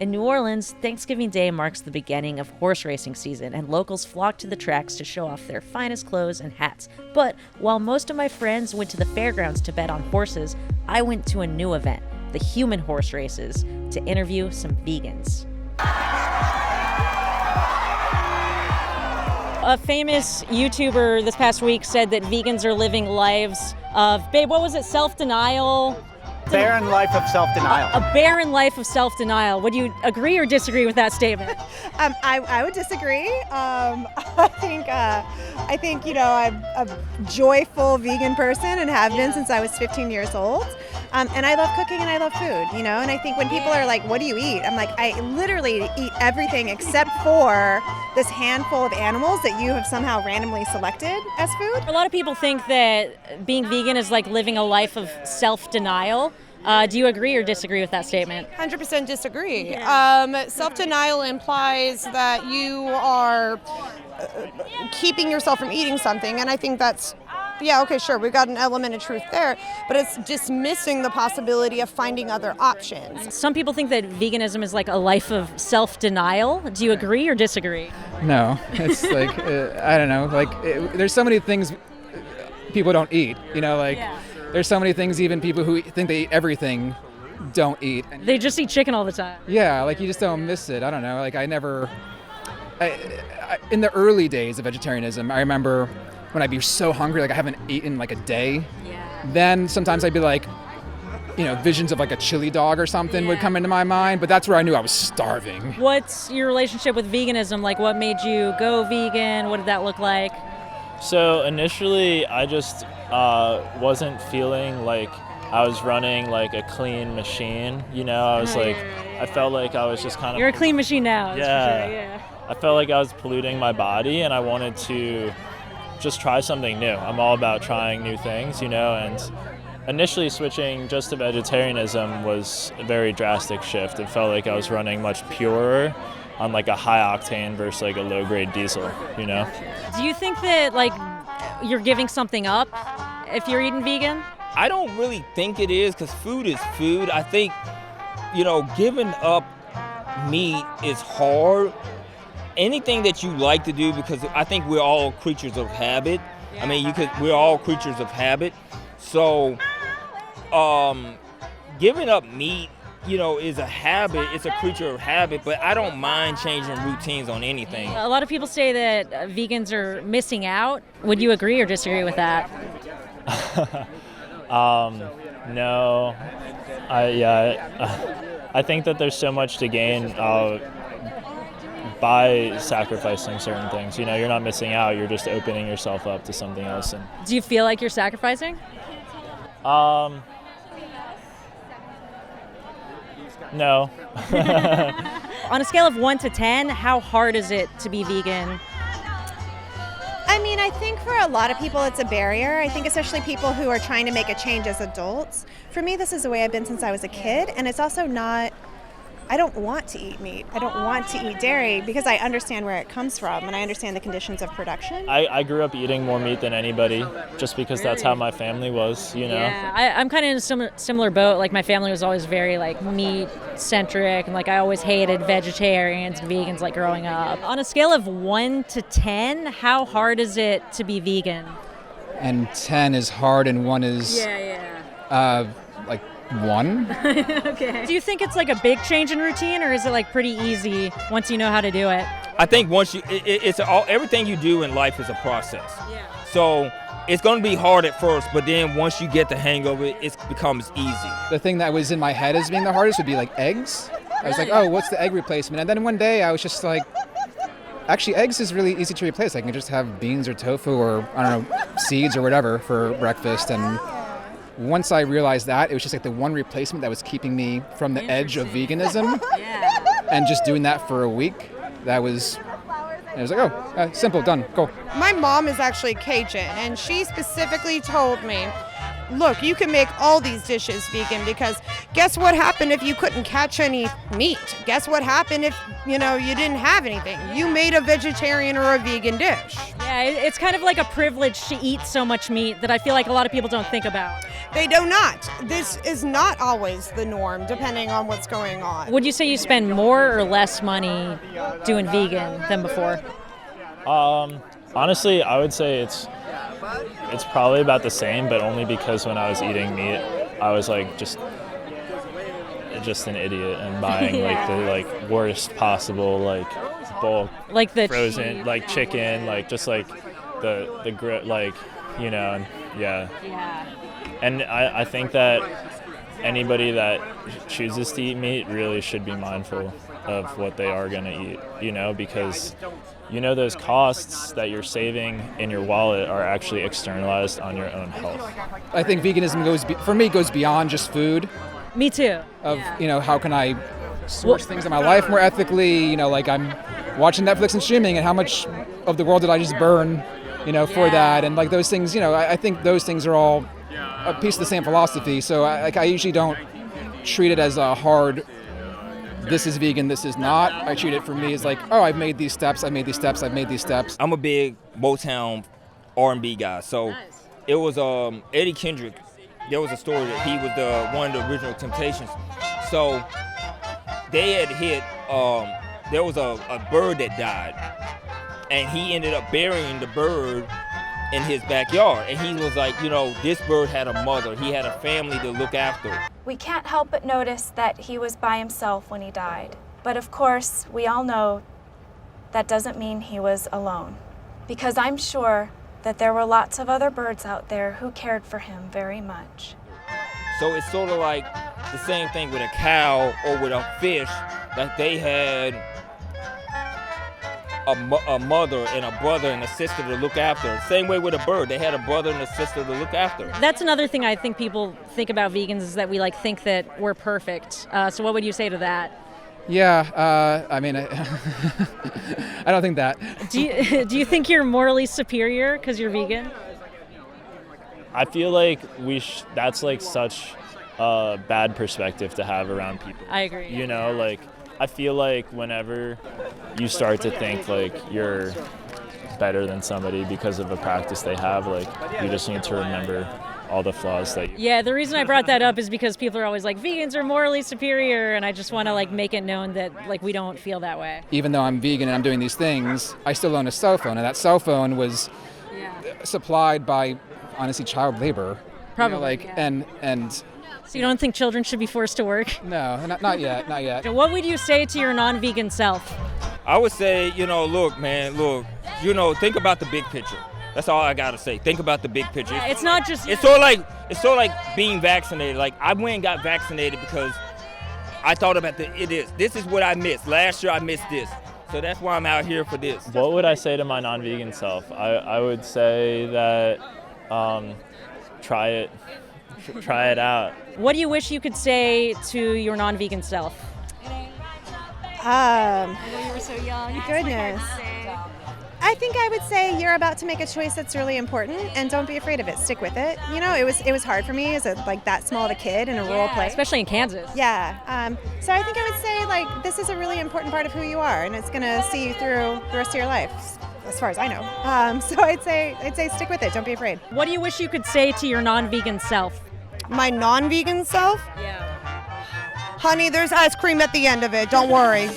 In New Orleans, Thanksgiving Day marks the beginning of horse racing season, and locals flock to the tracks to show off their finest clothes and hats. But while most of my friends went to the fairgrounds to bet on horses, I went to a new event, the human horse races, to interview some vegans. A famous YouTuber this past week said that vegans are living lives of, self-denial? Barren life of self-denial. A barren life of self-denial. Would you agree or disagree with that statement? I would disagree. I think I'm a joyful vegan person and have been since I was 15 years old. And I love cooking and I love food, And I think when people are like, what do you eat? I'm like, I literally eat everything except for this handful of animals that you have somehow randomly selected as food. A lot of people think that being vegan is like living a life of self-denial. Do you agree or disagree with that statement? 100% disagree. Yeah. Self-denial implies that you are keeping yourself from eating something, and I think that's, okay, sure, we've got an element of truth there, but it's dismissing the possibility of finding other options. Some people think that veganism is like a life of self-denial. Do you agree or disagree? No, it's like, I don't know, there's so many things people don't eat, There's so many things even people who think they eat everything don't eat. They just eat chicken all the time. Yeah, you just don't miss it. I don't know, in the early days of vegetarianism, I remember when I'd be so hungry, I haven't eaten a day. Yeah. Then sometimes I'd be visions of a chili dog or something would come into my mind, but that's where I knew I was starving. What's your relationship with veganism? What made you go vegan? What did that look like? So initially, I just wasn't feeling like I was running a clean machine. I felt like I was just kind of... You're a clean machine now. Yeah. That's for sure, yeah. I felt like I was polluting my body, and I wanted to just try something new. I'm all about trying new things, and initially switching just to vegetarianism was a very drastic shift. It felt like I was running much purer on a high octane versus a low grade diesel, Do you think that you're giving something up if you're eating vegan? I don't really think it is, because food is food. I think, giving up meat is hard. Anything that you like to do, because I think we're all creatures of habit. We're all creatures of habit. So, giving up meat, is a habit. It's a creature of habit, but I don't mind changing routines on anything. A lot of people say that vegans are missing out. Would you agree or disagree with that? No. I think that there's so much to gain by sacrificing certain things. You're not missing out, you're just opening yourself up to something else. And do you feel like you're sacrificing? No. On a scale of 1 to 10, how hard is it to be vegan? I think for a lot of people it's a barrier. I think especially people who are trying to make a change as adults. For me, this is the way I've been since I was a kid, and it's also not, I don't want to eat meat. I don't want to eat dairy because I understand where it comes from and I understand the conditions of production. I grew up eating more meat than anybody just because that's how my family was, Yeah, I'm kind of in a similar boat. My family was always very meat-centric, and I always hated vegetarians and vegans growing up. On a scale of 1 to 10, how hard is it to be vegan? And 10 is hard and 1 is... Yeah. 1. Okay. Do you think it's a big change in routine, or is it pretty easy once you know how to do it? I think once everything you do in life is a process. Yeah. So it's going to be hard at first, but then once you get the hang of it, it becomes easy. The thing that was in my head as being the hardest would be eggs. I was what's the egg replacement? And then one day I was just actually eggs is really easy to replace. I can just have beans or tofu or, seeds or whatever for breakfast. And once I realized that, it was just the one replacement that was keeping me from the edge of veganism. Yeah. And just doing that for a week, it was simple, done, go. My mom is actually Cajun, and she specifically told me, look, you can make all these dishes vegan, because guess what happened if you couldn't catch any meat? Guess what happened if, you didn't have anything? You made a vegetarian or a vegan dish. Yeah, it's kind of a privilege to eat so much meat that I feel a lot of people don't think about. They do not. This is not always the norm, depending on what's going on. Would you say you spend more or less money doing vegan than before? Honestly, I would say it's probably about the same, but only because when I was eating meat, I was like just an idiot and buying like the like worst possible like bulk Like the frozen cheap, like chicken, like just like the grit, like, you know, and yeah. And I think that anybody that chooses to eat meat really should be mindful of what they are going to eat, you know, because you know those costs that you're saving in your wallet are actually externalized on your own health. I think veganism goes beyond just food. Me too. You know, how can I source things in my life more ethically? You know, like I'm watching Netflix and streaming, and how much of the world did I just burn, you know, for that? And like those things, you know, I think those things are all a piece of the same philosophy. So I usually don't treat it as a hard, this is vegan, this is not. I treat it for me as like, oh, I've made these steps, I've made these steps, I've made these steps. I'm a big Motown R&B guy. So it was Eddie Kendrick. There was a story that he was one of the original Temptations. So they had hit, there was a bird that died, and he ended up burying the bird in his backyard. And he was like, you know, this bird had a mother. He had a family to look after. We can't help but notice that he was by himself when he died. But of course, we all know that doesn't mean he was alone. Because I'm sure that there were lots of other birds out there who cared for him very much. So it's sort of like the same thing with a cow or with a fish, like they had a mother and a brother and a sister to look after. Same way with a bird, they had a brother and a sister to look after. That's another thing I think people think about vegans is that we like think that we're perfect. So what would you say to that? Yeah, I mean, I don't think that. Do you think you're morally superior because you're vegan? I feel like that's like such a bad perspective to have around people. I agree. You know, like I feel like whenever you start to think like you're better than somebody because of a practice they have, like you just need to remember all the flaws that you... Yeah, the reason I brought that up is because people are always like, vegans are morally superior, and I just want to like make it known that like we don't feel that way. Even though I'm vegan and I'm doing these things, I still own a cell phone, and that cell phone was supplied by, honestly, child labor. Probably, you know, and so you don't think children should be forced to work? No, not yet, not yet. So what would you say to your non-vegan self? I would say, you know, look, man, you know, think about the big picture. That's all I gotta say. Think about the big picture. Yeah, it's not just... It's sort of like being vaccinated. Like I went and got vaccinated because I thought about this is what I missed. Last year I missed this. So that's why I'm out here for this. What would I say to my non-vegan self? I would say that try it out. What do you wish you could say to your non-vegan self? I know you were so young. Goodness. I think I would say you're about to make a choice that's really important, and don't be afraid of it. Stick with it. You know, it was hard for me as that small of a kid in a rural place, especially in Kansas. Yeah. So I think I would say like this is a really important part of who you are, and it's gonna see you through the rest of your life, as far as I know. So I'd say stick with it. Don't be afraid. What do you wish you could say to your non-vegan self? My non-vegan self? Yeah. Honey, there's ice cream at the end of it. Don't worry.